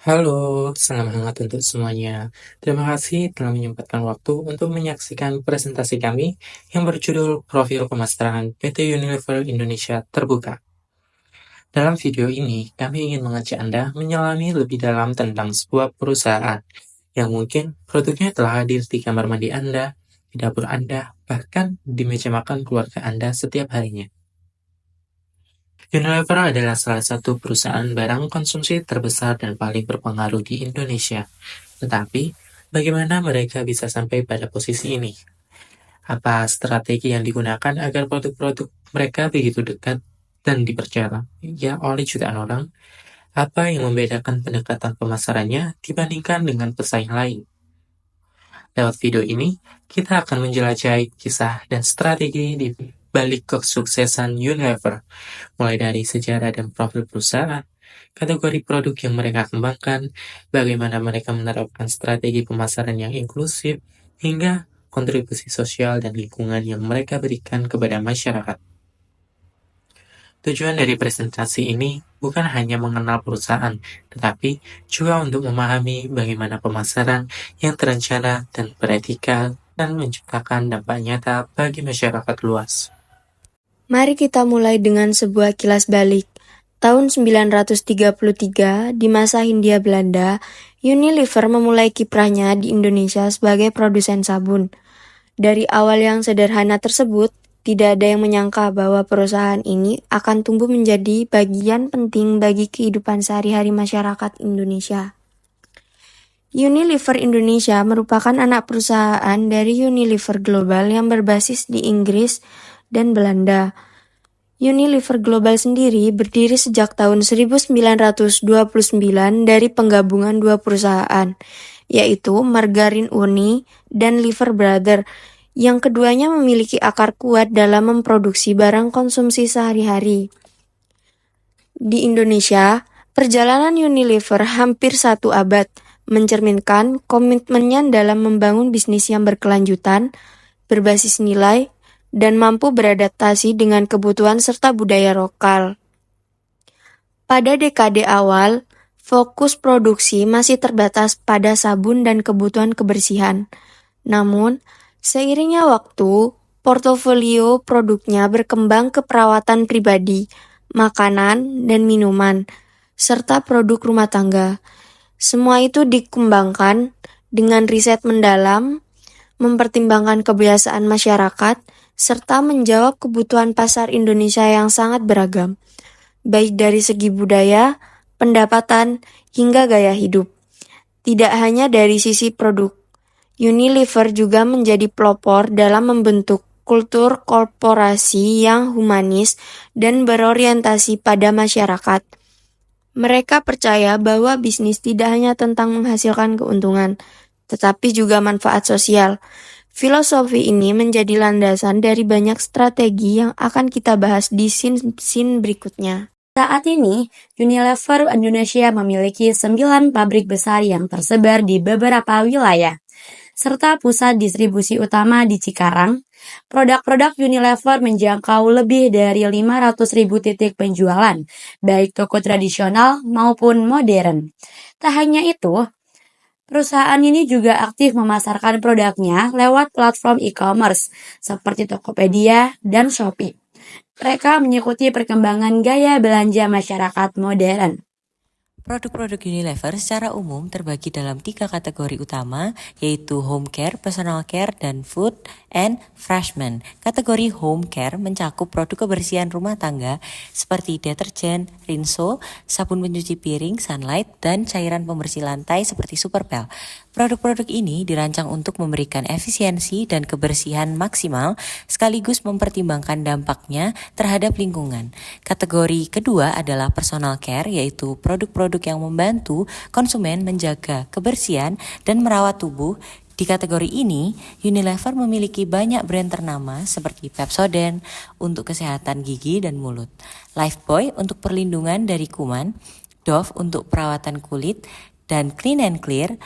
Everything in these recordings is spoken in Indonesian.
Halo, selamat hangat untuk semuanya. Terima kasih telah menyempatkan waktu untuk menyaksikan presentasi kami yang berjudul Profil Pemasaran PT Unilever Indonesia Terbuka. Dalam video ini, kami ingin mengajak Anda menyelami lebih dalam tentang sebuah perusahaan yang mungkin produknya telah hadir di kamar mandi Anda, di dapur Anda, bahkan di meja makan keluarga Anda setiap harinya. Unilever adalah salah satu perusahaan barang konsumsi terbesar dan paling berpengaruh di Indonesia. Tetapi, bagaimana mereka bisa sampai pada posisi ini? Apa strategi yang digunakan agar produk-produk mereka begitu dekat dan dipercaya ya oleh jutaan orang? Apa yang membedakan pendekatan pemasarannya dibandingkan dengan pesaing lain? Lewat video ini, kita akan menjelajahi kisah dan strategi di balik kesuksesan Unilever, mulai dari sejarah dan profil perusahaan, kategori produk yang mereka kembangkan, bagaimana mereka menerapkan strategi pemasaran yang inklusif, hingga kontribusi sosial dan lingkungan yang mereka berikan kepada masyarakat. Tujuan dari presentasi ini bukan hanya mengenal perusahaan, tetapi juga untuk memahami bagaimana pemasaran yang terencana dan beretika dan menciptakan dampak nyata bagi masyarakat luas. Mari kita mulai dengan sebuah kilas balik. Tahun 933, di masa Hindia Belanda, Unilever memulai kiprahnya di Indonesia sebagai produsen sabun. Dari awal yang sederhana tersebut, tidak ada yang menyangka bahwa perusahaan ini akan tumbuh menjadi bagian penting bagi kehidupan sehari-hari masyarakat Indonesia. Unilever Indonesia merupakan anak perusahaan dari Unilever Global yang berbasis di Inggris dan Belanda. Unilever Global sendiri berdiri sejak tahun 1929 dari penggabungan dua perusahaan, yaitu Margarin Uni dan Liver Brother, yang keduanya memiliki akar kuat dalam memproduksi barang konsumsi sehari-hari. Di Indonesia, perjalanan Unilever hampir 1 abad, mencerminkan komitmennya dalam membangun bisnis yang berkelanjutan, berbasis nilai, dan mampu beradaptasi dengan kebutuhan serta budaya lokal. Pada dekade awal, fokus produksi masih terbatas pada sabun dan kebutuhan kebersihan. Namun, seiringnya waktu, portofolio produknya berkembang ke perawatan pribadi, makanan dan minuman, serta produk rumah tangga. Semua itu dikembangkan dengan riset mendalam, mempertimbangkan kebiasaan masyarakat, serta menjawab kebutuhan pasar Indonesia yang sangat beragam, baik dari segi budaya, pendapatan, hingga gaya hidup. Tidak hanya dari sisi produk, Unilever juga menjadi pelopor dalam membentuk kultur korporasi yang humanis dan berorientasi pada masyarakat. Mereka percaya bahwa bisnis tidak hanya tentang menghasilkan keuntungan, tetapi juga manfaat sosial. Filosofi ini menjadi landasan dari banyak strategi yang akan kita bahas di scene berikutnya. Saat ini, Unilever Indonesia memiliki 9 pabrik besar yang tersebar di beberapa wilayah, serta pusat distribusi utama di Cikarang. Produk-produk Unilever menjangkau lebih dari 500.000 titik penjualan, baik toko tradisional maupun modern. Tak hanya itu, perusahaan ini juga aktif memasarkan produknya lewat platform e-commerce seperti Tokopedia dan Shopee. Mereka mengikuti perkembangan gaya belanja masyarakat modern. Produk-produk Unilever secara umum terbagi dalam 3 kategori utama, yaitu home care, personal care, dan food and refreshment. Kategori home care mencakup produk kebersihan rumah tangga seperti deterjen, rinso, sabun pencuci piring, sunlight, dan cairan pembersih lantai seperti Superpel. Produk-produk ini dirancang untuk memberikan efisiensi dan kebersihan maksimal sekaligus mempertimbangkan dampaknya terhadap lingkungan. Kategori kedua adalah personal care, yaitu produk-produk yang membantu konsumen menjaga kebersihan dan merawat tubuh. Di kategori ini, Unilever memiliki banyak brand ternama seperti Pepsodent untuk kesehatan gigi dan mulut, Lifebuoy untuk perlindungan dari kuman, Dove untuk perawatan kulit, dan Clean and Clear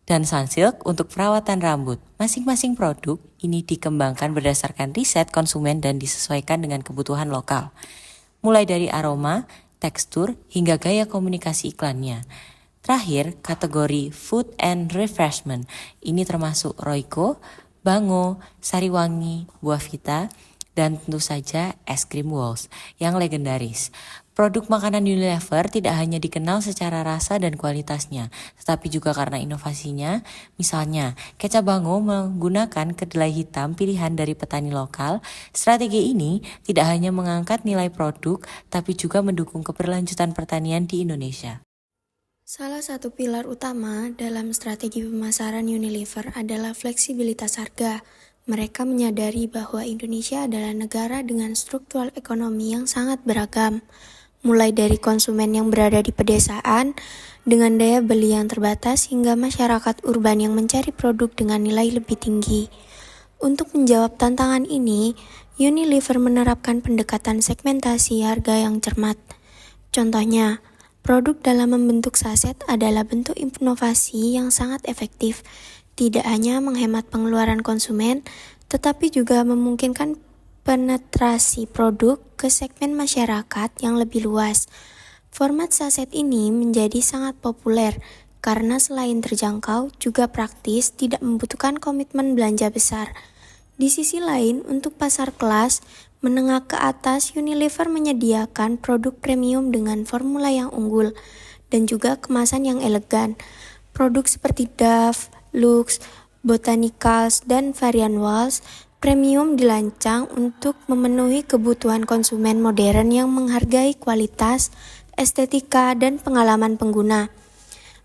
dan Sunsilk untuk perawatan rambut. Masing-masing produk ini dikembangkan berdasarkan riset konsumen dan disesuaikan dengan kebutuhan lokal, mulai dari aroma, tekstur, hingga gaya komunikasi iklannya. Terakhir, kategori Food and Refreshment. Ini termasuk Royco, Bango, Sariwangi, Buah Vita, dan tentu saja es krim Walls yang legendaris. Produk makanan Unilever tidak hanya dikenal secara rasa dan kualitasnya, tetapi juga karena inovasinya. Misalnya, kecap Bango menggunakan kedelai hitam pilihan dari petani lokal. Strategi ini tidak hanya mengangkat nilai produk, tapi juga mendukung keberlanjutan pertanian di Indonesia. Salah satu pilar utama dalam strategi pemasaran Unilever adalah fleksibilitas harga. Mereka menyadari bahwa Indonesia adalah negara dengan struktur ekonomi yang sangat beragam, mulai dari konsumen yang berada di pedesaan dengan daya beli yang terbatas hingga masyarakat urban yang mencari produk dengan nilai lebih tinggi. Untuk menjawab tantangan ini, Unilever menerapkan pendekatan segmentasi harga yang cermat. Contohnya, produk dalam membentuk saset adalah bentuk inovasi yang sangat efektif, tidak hanya menghemat pengeluaran konsumen, tetapi juga memungkinkan penetrasi produk ke segmen masyarakat yang lebih luas. Format saset ini menjadi sangat populer karena selain terjangkau, juga praktis, tidak membutuhkan komitmen belanja besar. Di sisi lain, untuk pasar kelas menengah ke atas, Unilever menyediakan produk premium dengan formula yang unggul dan juga kemasan yang elegan. Produk seperti Dove, Lux, Botanicals, dan varian Walls premium dirancang untuk memenuhi kebutuhan konsumen modern yang menghargai kualitas, estetika, dan pengalaman pengguna.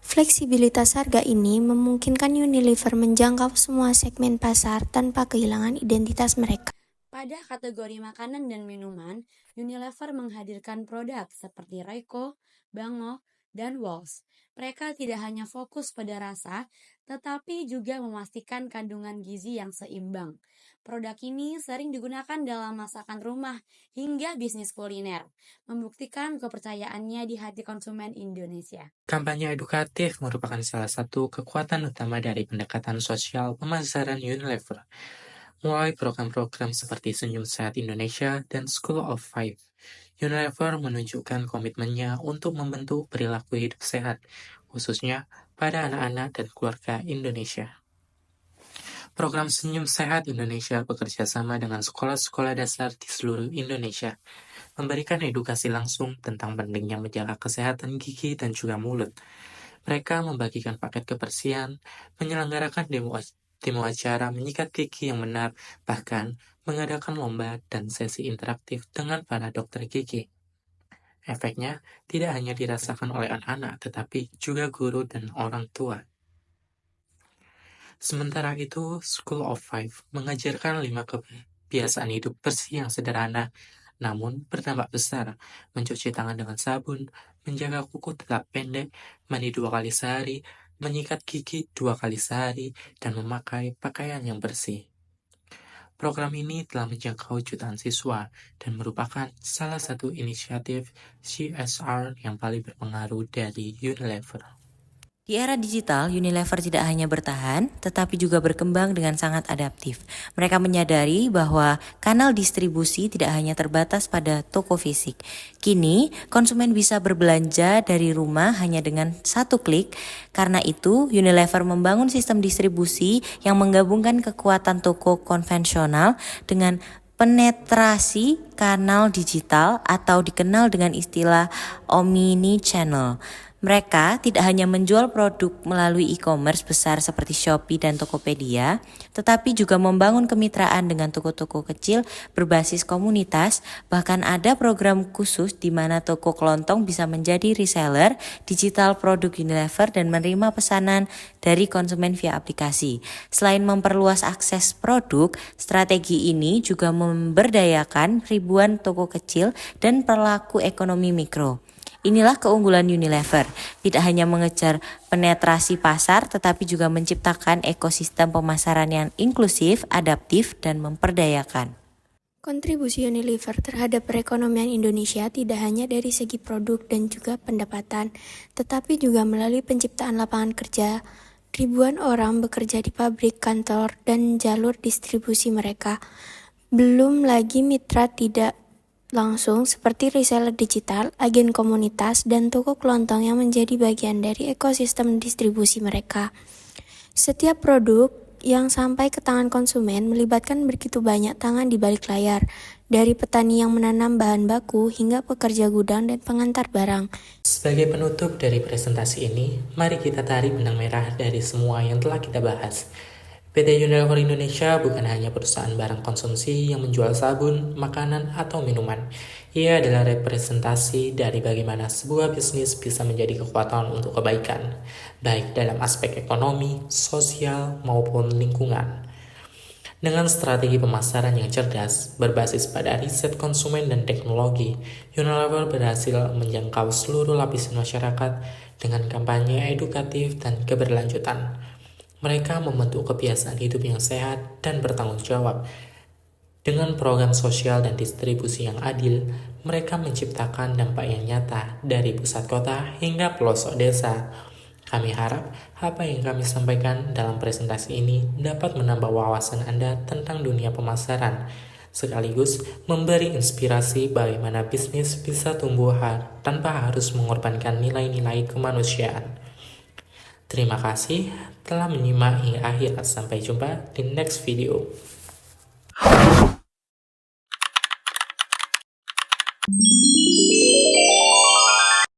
Fleksibilitas harga ini memungkinkan Unilever menjangkau semua segmen pasar tanpa kehilangan identitas mereka. Pada kategori makanan dan minuman, Unilever menghadirkan produk seperti Royco, Bango, dan Walls. Mereka tidak hanya fokus pada rasa, tetapi juga memastikan kandungan gizi yang seimbang. Produk ini sering digunakan dalam masakan rumah hingga bisnis kuliner, membuktikan kepercayaannya di hati konsumen Indonesia. Kampanye edukatif merupakan salah satu kekuatan utama dari pendekatan sosial pemasaran Unilever. Mulai program-program seperti Senyum Sehat Indonesia dan School of Five, Unilever menunjukkan komitmennya untuk membentuk perilaku hidup sehat, khususnya pada anak-anak dan keluarga Indonesia. Program Senyum Sehat Indonesia bekerja sama dengan sekolah-sekolah dasar di seluruh Indonesia, memberikan edukasi langsung tentang pentingnya menjaga kesehatan gigi dan juga mulut. Mereka membagikan paket kebersihan, menyelenggarakan demo acara menyikat gigi yang benar, bahkan mengadakan lomba dan sesi interaktif dengan para dokter gigi. Efeknya tidak hanya dirasakan oleh anak-anak, tetapi juga guru dan orang tua. Sementara itu, School of Five mengajarkan 5 kebiasaan hidup bersih yang sederhana, namun berdampak besar. Mencuci tangan dengan sabun, menjaga kuku tetap pendek, mandi 2 kali sehari, menyikat gigi 2 kali sehari, dan memakai pakaian yang bersih. Program ini telah menjangkau jutaan siswa dan merupakan salah satu inisiatif CSR yang paling berpengaruh dari Unilever. Di era digital, Unilever tidak hanya bertahan, tetapi juga berkembang dengan sangat adaptif. Mereka menyadari bahwa kanal distribusi tidak hanya terbatas pada toko fisik. Kini, konsumen bisa berbelanja dari rumah hanya dengan satu klik. Karena itu, Unilever membangun sistem distribusi yang menggabungkan kekuatan toko konvensional dengan penetrasi kanal digital atau dikenal dengan istilah omni-channel. Mereka tidak hanya menjual produk melalui e-commerce besar seperti Shopee dan Tokopedia, tetapi juga membangun kemitraan dengan toko-toko kecil berbasis komunitas. Bahkan ada program khusus di mana toko kelontong bisa menjadi reseller digital produk Unilever dan menerima pesanan dari konsumen via aplikasi. Selain memperluas akses produk, strategi ini juga memberdayakan ribuan toko kecil dan pelaku ekonomi mikro. Inilah keunggulan Unilever, tidak hanya mengejar penetrasi pasar, tetapi juga menciptakan ekosistem pemasaran yang inklusif, adaptif, dan memperdayakan. Kontribusi Unilever terhadap perekonomian Indonesia tidak hanya dari segi produk dan juga pendapatan, tetapi juga melalui penciptaan lapangan kerja. Ribuan orang bekerja di pabrik, kantor, dan jalur distribusi mereka. Belum lagi mitra tidak langsung seperti reseller digital, agen komunitas, dan toko kelontong yang menjadi bagian dari ekosistem distribusi mereka. Setiap produk yang sampai ke tangan konsumen melibatkan begitu banyak tangan di balik layar, dari petani yang menanam bahan baku hingga pekerja gudang dan pengantar barang. Sebagai penutup dari presentasi ini, mari kita tarik benang merah dari semua yang telah kita bahas. PT Unilever Indonesia bukan hanya perusahaan barang konsumsi yang menjual sabun, makanan, atau minuman. Ia adalah representasi dari bagaimana sebuah bisnis bisa menjadi kekuatan untuk kebaikan, baik dalam aspek ekonomi, sosial, maupun lingkungan. Dengan strategi pemasaran yang cerdas, berbasis pada riset konsumen dan teknologi, Unilever berhasil menjangkau seluruh lapisan masyarakat dengan kampanye edukatif dan keberlanjutan. Mereka membentuk kebiasaan hidup yang sehat dan bertanggung jawab. Dengan program sosial dan distribusi yang adil, mereka menciptakan dampak yang nyata dari pusat kota hingga pelosok desa. Kami harap apa yang kami sampaikan dalam presentasi ini dapat menambah wawasan Anda tentang dunia pemasaran, sekaligus memberi inspirasi bagaimana bisnis bisa tumbuh tanpa harus mengorbankan nilai-nilai kemanusiaan. Terima kasih telah menyimak hingga akhir. Sampai jumpa di next video.